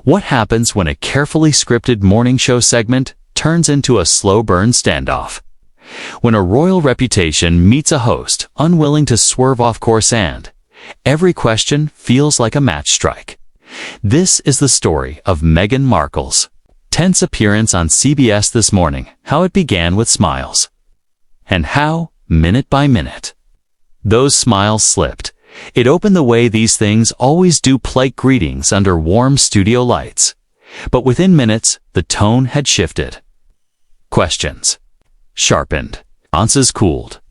What happens when a carefully scripted morning show segment turns into a slow-burn standoff? When a royal reputation meets a host unwilling to swerve off course and every question feels like a match strike. This is the story of Meghan Markle's tense appearance on CBS This Morning, how it began with smiles, and how, minute by minute, those smiles slipped. It opened the way these things always do, polite greetings under warm studio lights. But within minutes, the tone had shifted. Questions sharpened. Answers cooled.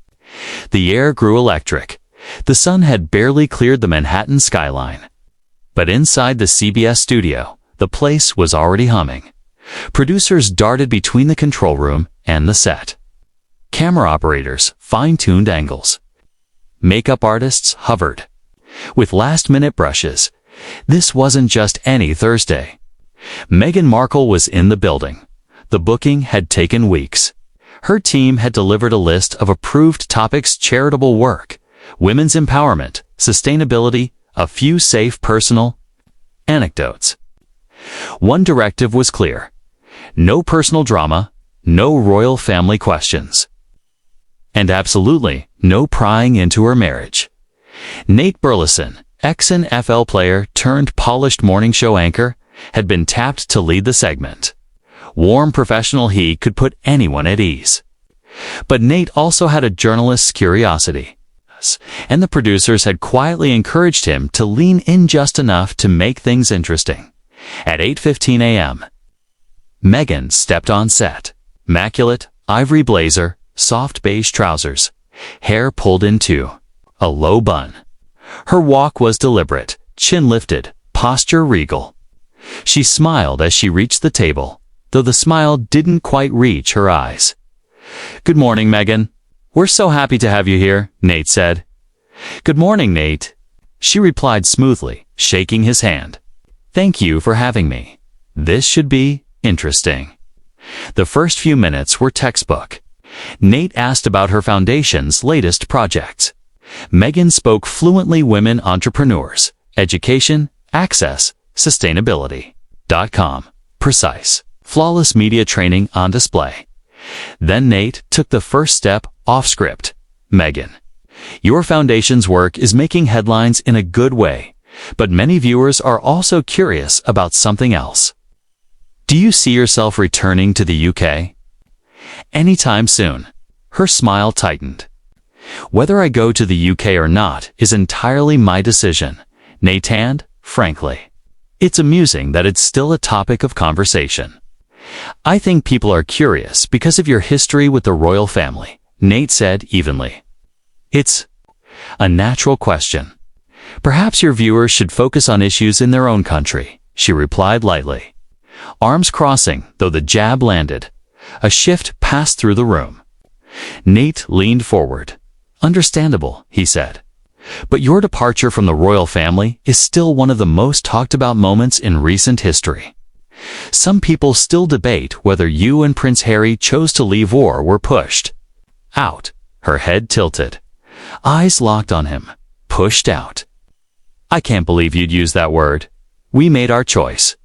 The air grew electric. The sun had barely cleared the Manhattan skyline. But inside the CBS studio, the place was already humming. Producers darted between the control room and the set. Camera operators fine-tuned angles. Makeup artists hovered with last-minute brushes. This wasn't just any Thursday. Meghan Markle was in the building. The booking had taken weeks. Her team had delivered a list of approved topics: charitable work, women's empowerment, sustainability, a few safe personal anecdotes. One directive was clear: no personal drama, no royal family questions, and absolutely no prying into her marriage. Nate Burleson, ex-NFL player turned polished morning show anchor, had been tapped to lead the segment. Warm professional, he could put anyone at ease. But Nate also had a journalist's curiosity, and the producers had quietly encouraged him to lean in just enough to make things interesting. At 8:15 a.m., Meghan stepped on set. Immaculate, ivory blazer, soft beige trousers, hair pulled into a low bun. Her walk was deliberate, chin lifted, posture regal. She smiled as she reached the table, though the smile didn't quite reach her eyes. "Good morning, Meghan. We're so happy to have you here," Nate said. "Good morning, Nate," she replied smoothly, shaking his hand. "Thank you for having me. This should be interesting." The first few minutes were textbook. Nate asked about her foundation's latest projects. Meghan spoke fluently: women entrepreneurs, education, access, sustainability.com, precise, flawless media training on display. Then Nate took the first step off script. "Meghan, your foundation's work is making headlines in a good way, but many viewers are also curious about something else. Do you see yourself returning to the UK anytime soon?" Her smile tightened. "Whether I go to the UK or not is entirely my decision," Nate and, frankly, it's amusing that it's still a topic of conversation. "I think people are curious because of your history with the royal family," Nate said evenly. "It's a natural question. Perhaps your viewers should focus on issues in their own country," she replied lightly. Arms crossing, though the jab landed. A shift passed through the room. Nate leaned forward. "Understandable," he said. "But your departure from the royal family is still one of the most talked about moments in recent history. Some people still debate whether you and Prince Harry chose to leave or were pushed out." Her head tilted. Eyes locked on him. "Pushed out? I can't believe you'd use that word. We made our choice.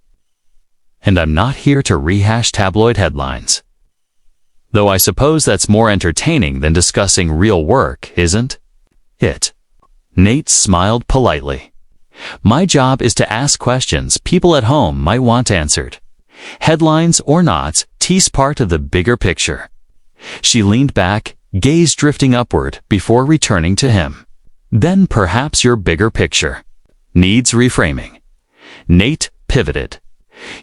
And I'm not here to rehash tabloid headlines. Though I suppose that's more entertaining than discussing real work, isn't it?" Nate smiled politely. "My job is to ask questions people at home might want answered. Headlines or not, tease part of the bigger picture." She leaned back, gaze drifting upward before returning to him. "Then perhaps your bigger picture needs reframing." Nate pivoted.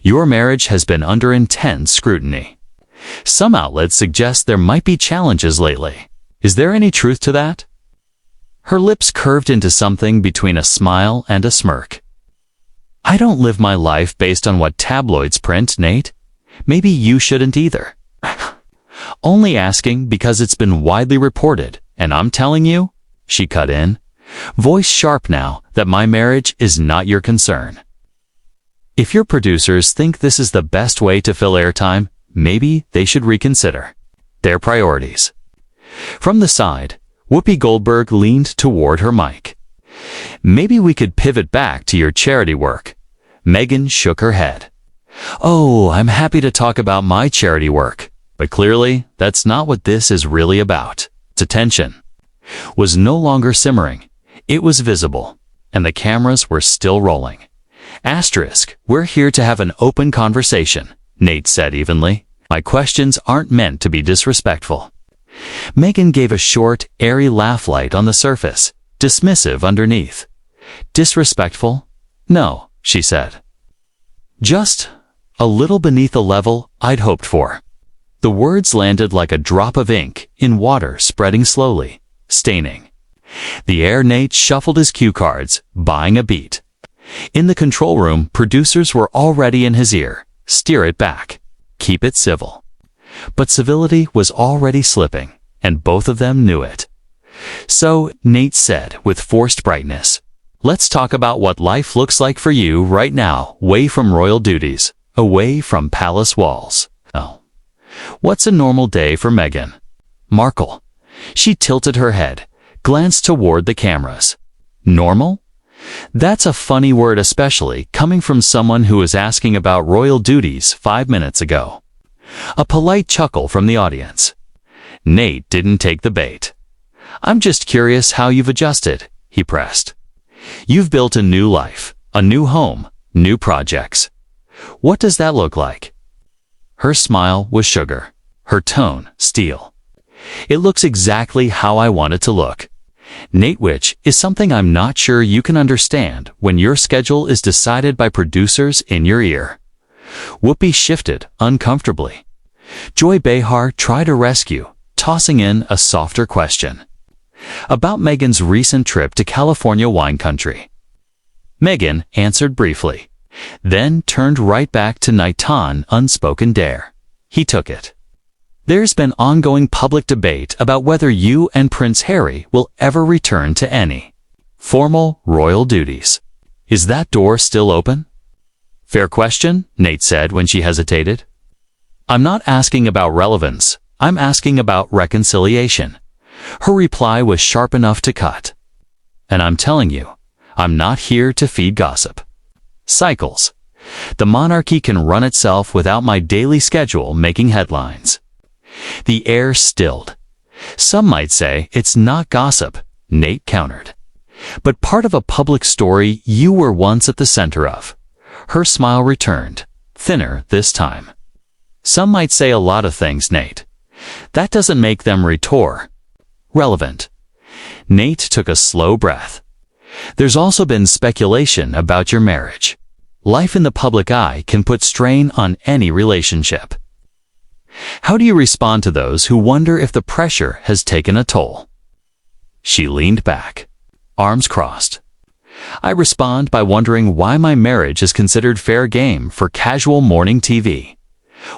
"Your marriage has been under intense scrutiny. Some outlets suggest there might be challenges lately. Is there any truth to that?" Her lips curved into something between a smile and a smirk. "I don't live my life based on what tabloids print, Nate. Maybe you shouldn't either." "Only asking because it's been widely reported, and I'm telling you," she cut in, voice sharp now, "that my marriage is not your concern. If your producers think this is the best way to fill airtime, maybe they should reconsider their priorities." From the side, Whoopi Goldberg leaned toward her mic. "Maybe we could pivot back to your charity work," Meghan shook her head. "Oh, I'm happy to talk about my charity work, but clearly that's not what this is really about." Its attention was no longer simmering. It was visible, and the cameras were still rolling. "We're here to have an open conversation," Nate said evenly. "My questions aren't meant to be disrespectful." Meghan gave a short, airy laugh, light on the surface, dismissive underneath. "Disrespectful? No," she said. "Just a little beneath the level I'd hoped for." The words landed like a drop of ink in water, spreading slowly, staining the air. Nate shuffled his cue cards, buying a beat. In the control room, producers were already in his ear. "Steer it back. Keep it civil." But civility was already slipping, and both of them knew it. "So," Nate said with forced brightness, "let's talk about what life looks like for you right now, away from royal duties, away from palace walls." "Oh. What's a normal day for Meghan Markle?" She tilted her head, glanced toward the cameras. "Normal? That's a funny word, especially coming from someone who was asking about royal duties 5 minutes ago." A polite chuckle from the audience. Nate didn't take the bait. "I'm just curious how you've adjusted," he pressed. "You've built a new life, a new home, new projects. What does that look like?" Her smile was sugar, her tone steel. "It looks exactly how I want it to look, Nate, which is something I'm not sure you can understand when your schedule is decided by producers in your ear." Whoopi shifted uncomfortably. Joy Behar tried to rescue, tossing in a softer question. "About Meghan's recent trip to California wine country." Meghan answered briefly, then turned right back to Naitan unspoken dare. He took it. "There's been ongoing public debate about whether you and Prince Harry will ever return to any formal royal duties. Is that door still open?" "Fair question," Nate said when she hesitated. "I'm not asking about relevance, I'm asking about reconciliation." Her reply was sharp enough to cut. "And I'm telling you, I'm not here to feed gossip cycles. The monarchy can run itself without my daily schedule making headlines." The air stilled. "Some might say it's not gossip," Nate countered. "But part of a public story you were once at the center of." Her smile returned, thinner this time. "Some might say a lot of things, Nate. That doesn't make them relevant." Nate took a slow breath. "There's also been speculation about your marriage. Life in the public eye can put strain on any relationship. How do you respond to those who wonder if the pressure has taken a toll?" She leaned back, arms crossed. "I respond by wondering why my marriage is considered fair game for casual morning TV.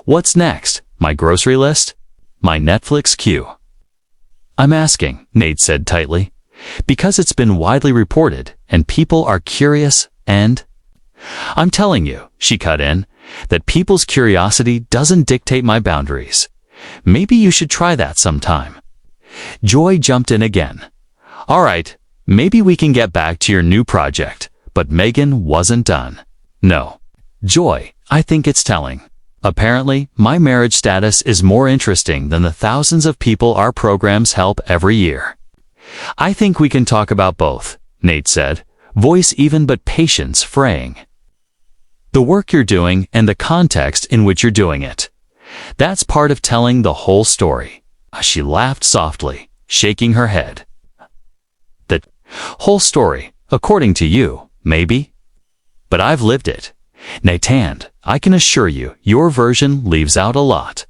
What's next? My grocery list? My Netflix queue?" "I'm asking," Nate said tightly, "because it's been widely reported and people are curious and—" "I'm telling you," she cut in, "that people's curiosity doesn't dictate my boundaries. Maybe you should try that sometime." Joy jumped in again. "All right, maybe we can get back to your new project." But Meghan wasn't done. "No, Joy, I think it's telling. Apparently, my marriage status is more interesting than the thousands of people our programs help every year." "I think we can talk about both," Nate said, voice even but patience fraying. "The work you're doing and the context in which you're doing it. That's part of telling the whole story." She laughed softly, shaking her head. "The whole story, according to you, maybe. But I've lived it. Naitan, I can assure you, your version leaves out a lot."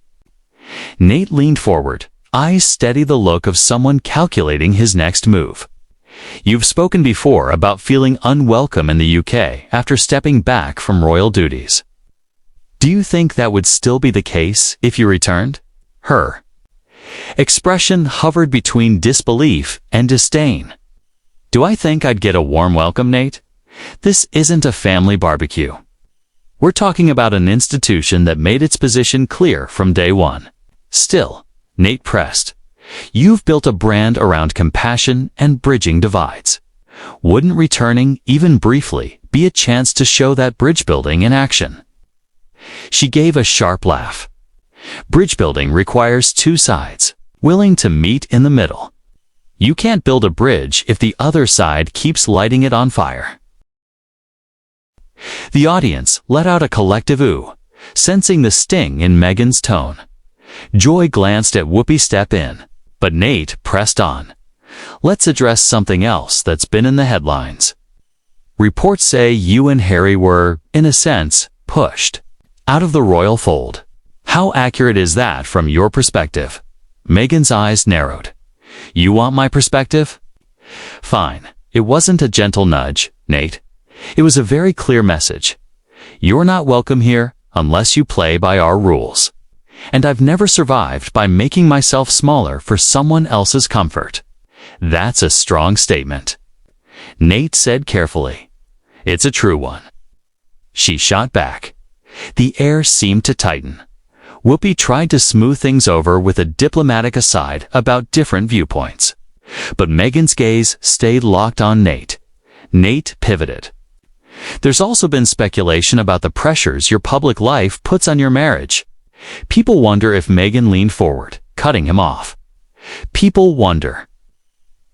Nate leaned forward, eyes steady, the look of someone calculating his next move. "You've spoken before about feeling unwelcome in the UK after stepping back from royal duties. Do you think that would still be the case if you returned?" Her expression hovered between disbelief and disdain. "Do I think I'd get a warm welcome, Nate? This isn't a family barbecue. We're talking about an institution that made its position clear from day one." "Still," Nate pressed, "you've built a brand around compassion and bridging divides. Wouldn't returning, even briefly, be a chance to show that bridge building in action. She gave a sharp laugh. Bridge building requires two sides, willing to meet in the middle. You can't build a bridge if the other side keeps lighting it on fire. The audience let out a collective ooh, sensing the sting in Meghan's tone. Joy glanced at Whoopi step in, but Nate pressed on. Let's address something else that's been in the headlines. Reports say you and Harry were, in a sense, pushed out of the royal fold. How accurate is that from your perspective? Meghan's eyes narrowed. You want my perspective? Fine. It wasn't a gentle nudge, Nate. It was a very clear message. You're not welcome here unless you play by our rules. And I've never survived by making myself smaller for someone else's comfort. That's a strong statement. Nate said carefully. It's a true one. She shot back. The air seemed to tighten. Whoopi tried to smooth things over with a diplomatic aside about different viewpoints. But Meghan's gaze stayed locked on Nate. Nate pivoted. There's also been speculation about the pressures your public life puts on your marriage. People wonder if Meghan leaned forward, cutting him off. People wonder.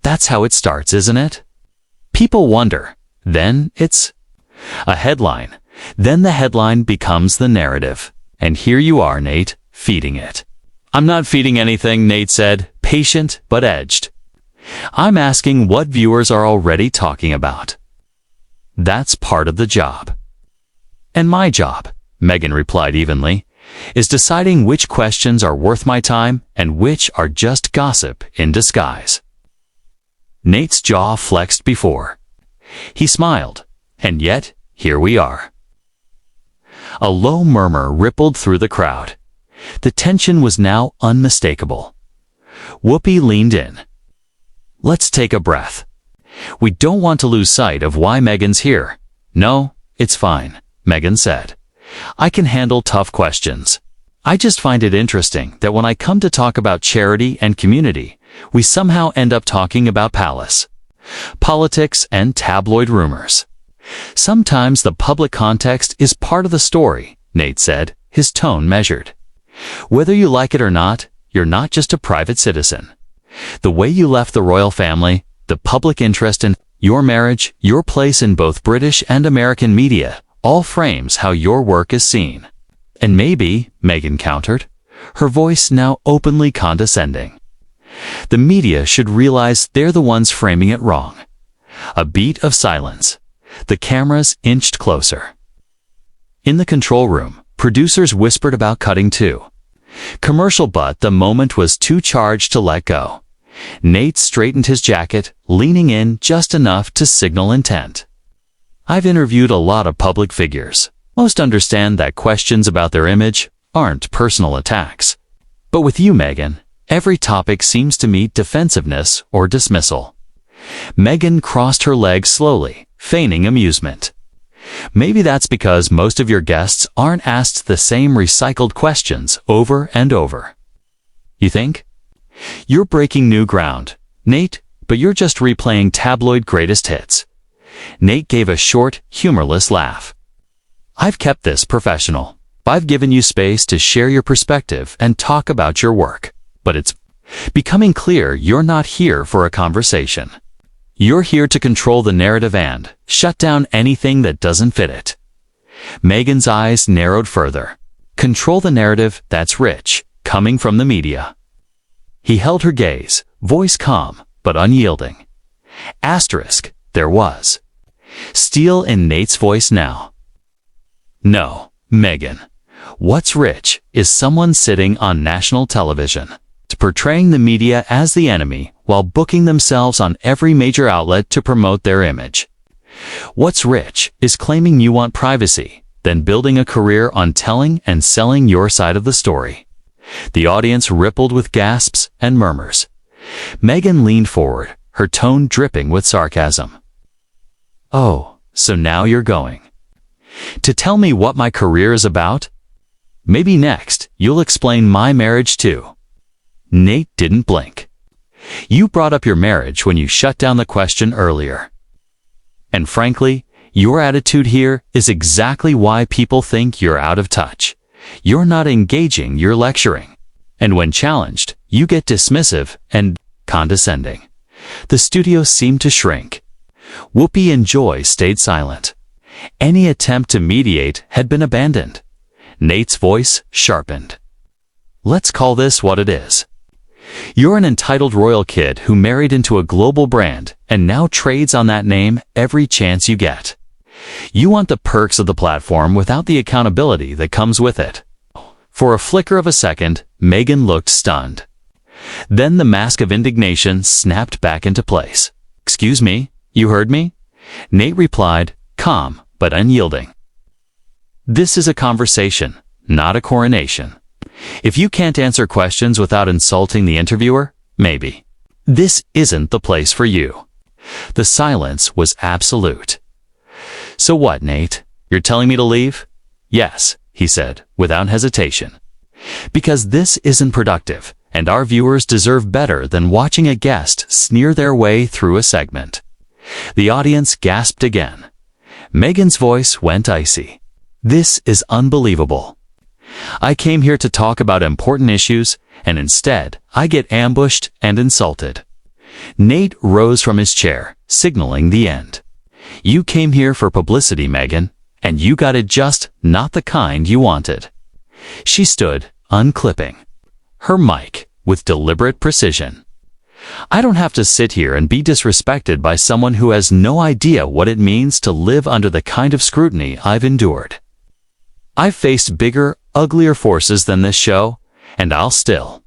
That's how it starts, isn't it? People wonder. Then it's a headline. Then the headline becomes the narrative. And here you are, Nate, feeding it. I'm not feeding anything, Nate said, patient but edged. I'm asking what viewers are already talking about. That's part of the job. And my job, Meghan replied evenly, is deciding which questions are worth my time and which are just gossip in disguise. Nate's jaw flexed before. He smiled, and yet, here we are. A low murmur rippled through the crowd. The tension was now unmistakable. Whoopi leaned in. Let's take a breath. We don't want to lose sight of why Meghan's here. No, it's fine, Meghan said. I can handle tough questions. I just find it interesting that when I come to talk about charity and community, we somehow end up talking about palace, politics, and tabloid rumors. Sometimes the public context is part of the story, Nate said, his tone measured. Whether you like it or not, you're not just a private citizen. The way you left the royal family, the public interest in your marriage, your place in both British and American media, all frames how your work is seen. And maybe, Meghan countered, her voice now openly condescending. The media should realize they're the ones framing it wrong. A beat of silence. The cameras inched closer. In the control room, producers whispered about cutting too. Commercial, but the moment was too charged to let go. Nate straightened his jacket, leaning in just enough to signal intent. I've interviewed a lot of public figures. Most understand that questions about their image aren't personal attacks. But with you, Meghan, every topic seems to meet defensiveness or dismissal. Meghan crossed her legs slowly, feigning amusement. Maybe that's because most of your guests aren't asked the same recycled questions over and over. You think? You're breaking new ground, Nate, but you're just replaying tabloid greatest hits. Nate gave a short, humorless laugh. I've kept this professional. I've given you space to share your perspective and talk about your work. But it's becoming clear you're not here for a conversation. You're here to control the narrative and shut down anything that doesn't fit it. Meghan's eyes narrowed further. Control the narrative that's rich, coming from the media. He held her gaze, voice calm but unyielding. Asterisk, there was steel in Nate's voice now. No, Meghan. What's rich is someone sitting on national television, portraying the media as the enemy while booking themselves on every major outlet to promote their image. What's rich is claiming you want privacy, then building a career on telling and selling your side of the story. The audience rippled with gasps and murmurs. Meghan leaned forward, her tone dripping with sarcasm. Oh, so now you're going to tell me what my career is about? Maybe next, you'll explain my marriage too. Nate didn't blink. You brought up your marriage when you shut down the question earlier. And frankly, Your attitude here is exactly why people think you're out of touch. You're not engaging, you're lecturing. And when challenged, you get dismissive and condescending. The studio seemed to shrink. Whoopi and Joy stayed silent. Any attempt to mediate had been abandoned. Nate's voice sharpened. Let's call this what it is. You're an entitled royal kid who married into a global brand and now trades on that name every chance you get. You want the perks of the platform without the accountability that comes with it. For a flicker of a second, Meghan looked stunned. Then the mask of indignation snapped back into place. "Excuse me, you heard me?" Nate replied, calm but unyielding. "This is a conversation, not a coronation. If you can't answer questions without insulting the interviewer, maybe this isn't the place for you." The silence was absolute. "So what, Nate? You're telling me to leave?" "Yes," he said, without hesitation. "Because this isn't productive, and our viewers deserve better than watching a guest sneer their way through a segment." The audience gasped again. Meghan's voice went icy. "This is unbelievable. I came here to talk about important issues, and instead, I get ambushed and insulted." Nate rose from his chair, signaling the end. "You came here for publicity, Meghan, and you got it, just not the kind you wanted." She stood, unclipping her mic with deliberate precision. "I don't have to sit here and be disrespected by someone who has no idea what it means to live under the kind of scrutiny I've endured. I've faced bigger, uglier forces than this show, and I'll still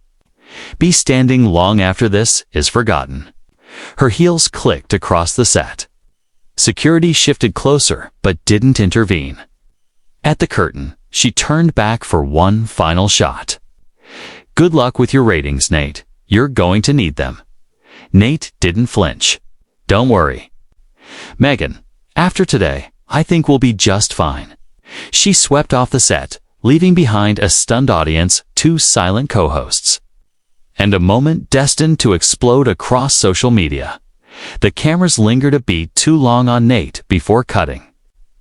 be standing long after this is forgotten." Her heels clicked across the set. Security shifted closer but didn't intervene. At the curtain, she turned back for one final shot. "Good luck with your ratings, Nate. You're going to need them." Nate didn't flinch. "Don't worry, Meghan. After today, I think we'll be just fine." She swept off the set, leaving behind a stunned audience, two silent co-hosts, and a moment destined to explode across social media. The cameras lingered a beat too long on Nate before cutting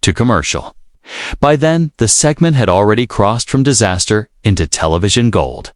to commercial. By then, the segment had already crossed from disaster into television gold.